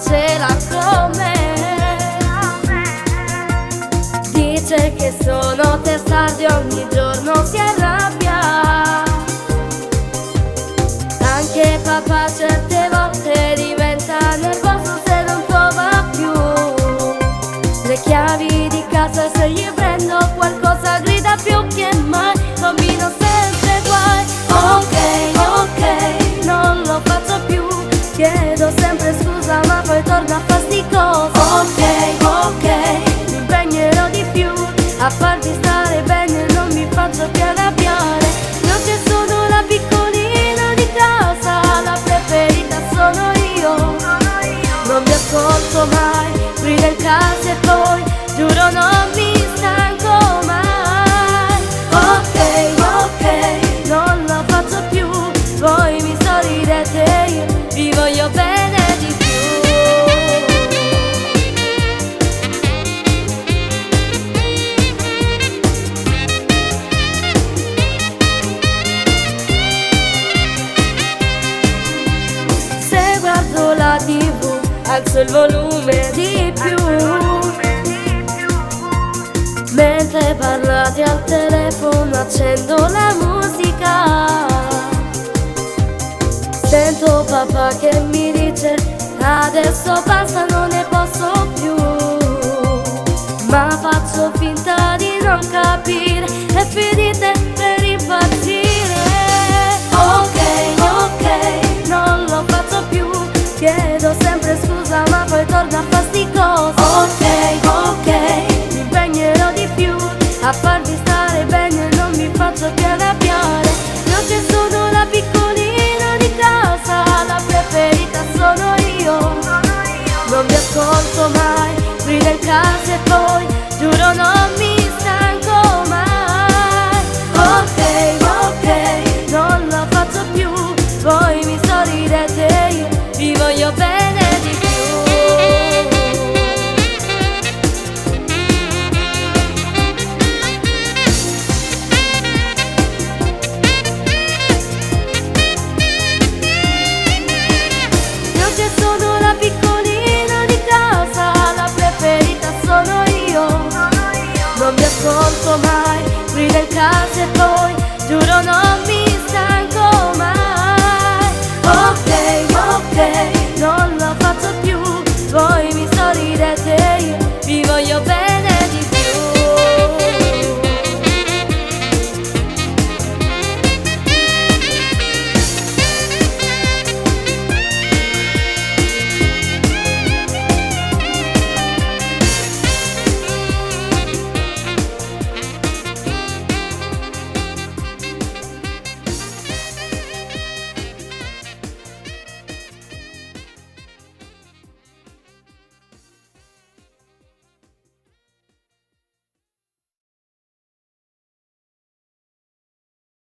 farcela con me. Dice che sono testardo, ogni giorno si arrabbia. Anche papà certe volte diventa nervoso se non trova più le chiavi di casa, e se gli prendo qualcosa grida più che mai. Combino sempre guai. Ok, ok, non lo faccio più. Chiedo sempre scusa ma poi torna fasticoso. Ok, ok, mi impegnerò di più a farti stare bene, non mi faccio più arrabbiare. Non c'è solo la piccolina di casa, la preferita sono io. Non mi ascolto mai, grida in casa e poi giuro non mi stanco mai. Ok, ok, non lo faccio più. Voi mi sorridete, io vi voglio bene di più. Se guardo la TV alzo il volume di più. Mentre parlate al telefono accendo la musica. Sento papà che mi dice adesso basta, non ne posso più. Ma faccio finta di non capire e finite per impazzire. Ok, ok, non lo faccio più. Chiedo sempre scusa ma poi torna fasticoso. Ok, ok, mi impegnerò di più a farvi stare bene, non mi faccio più arrabbiare. Non c'è solo la piccolina di casa, la preferita sono io. Non mi ascolto mai, grida in casa e poi giuro non mi stanco mai. Ok, ok, non lo faccio più. Voi mi sorridete, io vi voglio bene di più. Non c'è solo la piccolina di casa, la preferita sono io. Non mi ascolto mai, grida in casa e poi giuro no.